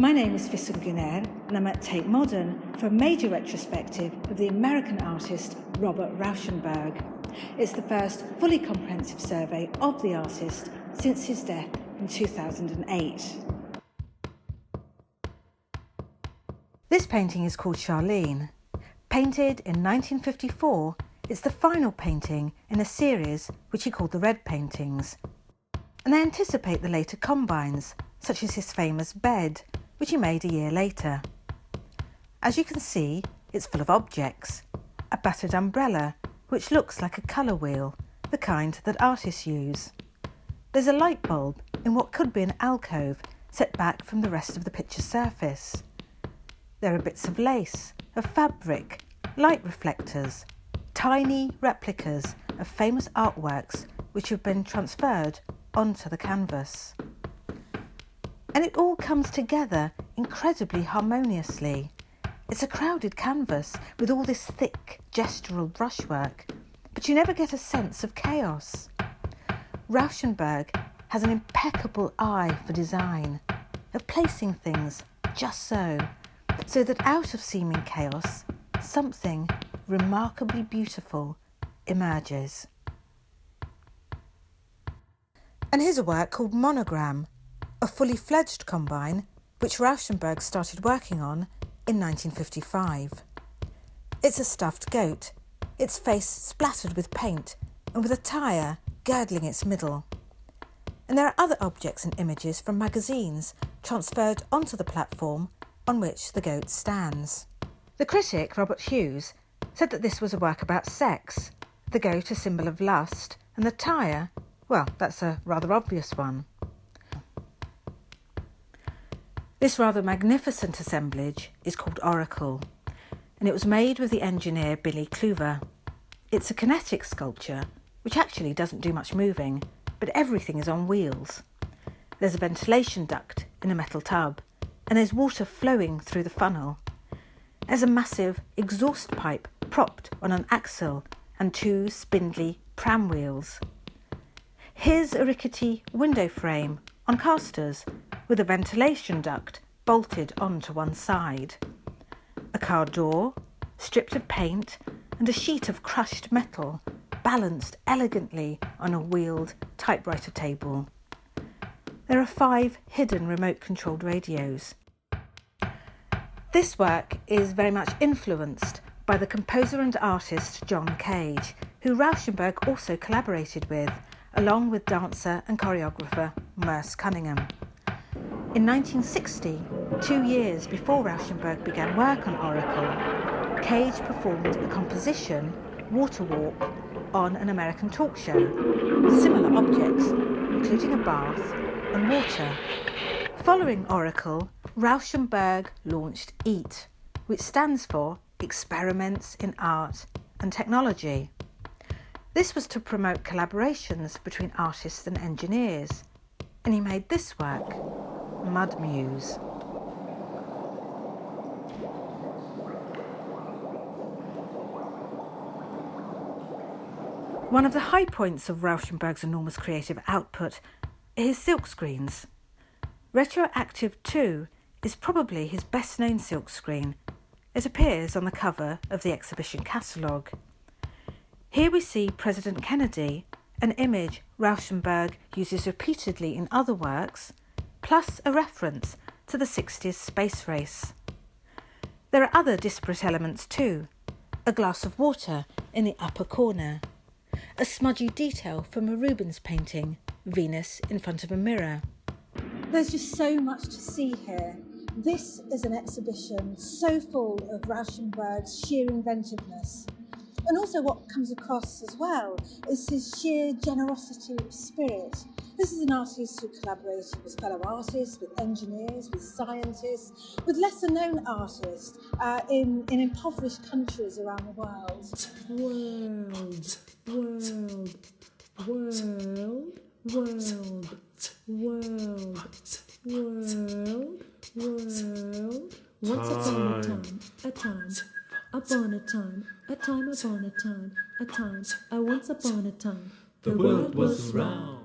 My name is Faisal Guner and I'm at Tate Modern for a major retrospective of the American artist Robert Rauschenberg. It's the first fully comprehensive survey of the artist since his death in 2008. This painting is called Charlene. Painted in 1954, it's the final painting in a series which he called the Red Paintings. And they anticipate the later combines, such as his famous bed, which he made a year later. As you can see, it's full of objects. A battered umbrella, which looks like a colour wheel, the kind that artists use. There's a light bulb in what could be an alcove set back from the rest of the picture's surface. There are bits of lace, of fabric, light reflectors, tiny replicas of famous artworks which have been transferred onto the canvas. And it all comes together incredibly harmoniously. It's a crowded canvas with all this thick gestural brushwork, but you never get a sense of chaos. Rauschenberg has an impeccable eye for design, of placing things just so that out of seeming chaos, something remarkably beautiful emerges. And here's a work called Monogram, a fully fledged combine which Rauschenberg started working on in 1955. It's a stuffed goat, its face splattered with paint and with a tyre girdling its middle. And there are other objects and images from magazines transferred onto the platform on which the goat stands. The critic, Robert Hughes, said that this was a work about sex, the goat a symbol of lust, and the tyre, well, that's a rather obvious one. This rather magnificent assemblage is called Oracle, and it was made with the engineer Billy Kluver. It's a kinetic sculpture, which actually doesn't do much moving, but everything is on wheels. There's a ventilation duct in a metal tub, and there's water flowing through the funnel. There's a massive exhaust pipe propped on an axle and two spindly pram wheels. Here's a rickety window frame on casters with a ventilation duct bolted onto one side. A car door, stripped of paint, and a sheet of crushed metal balanced elegantly on a wheeled typewriter table. There are 5 hidden remote-controlled radios. This work is very much influenced by the composer and artist John Cage, who Rauschenberg also collaborated with, along with dancer and choreographer Merce Cunningham. In 1960, 2 years before Rauschenberg began work on Oracle, Cage performed a composition, Water Walk, on an American talk show with similar objects, including a bath and water. Following Oracle, Rauschenberg launched EAT, which stands for Experiments in Art and Technology. This was to promote collaborations between artists and engineers, and he made this work, Mud Muse. One of the high points of Rauschenberg's enormous creative output are his silkscreens. Retrospective 2 is probably his best-known silkscreen. It appears on the cover of the exhibition catalogue. Here we see President Kennedy, an image Rauschenberg uses repeatedly in other works, plus a reference to the 60s space race. There are other disparate elements too. A glass of water in the upper corner. A smudgy detail from a Rubens painting, Venus in front of a mirror. There's just so much to see here. This is an exhibition so full of Rauschenberg's sheer inventiveness. And also what comes across as well is his sheer generosity of spirit. This is an artist who collaborated with fellow artists, with engineers, with scientists, with lesser-known artists in impoverished countries around the world. World, world, world, world, world, world, world. Once upon a time, upon a time, upon a time, once upon a time, the world was round.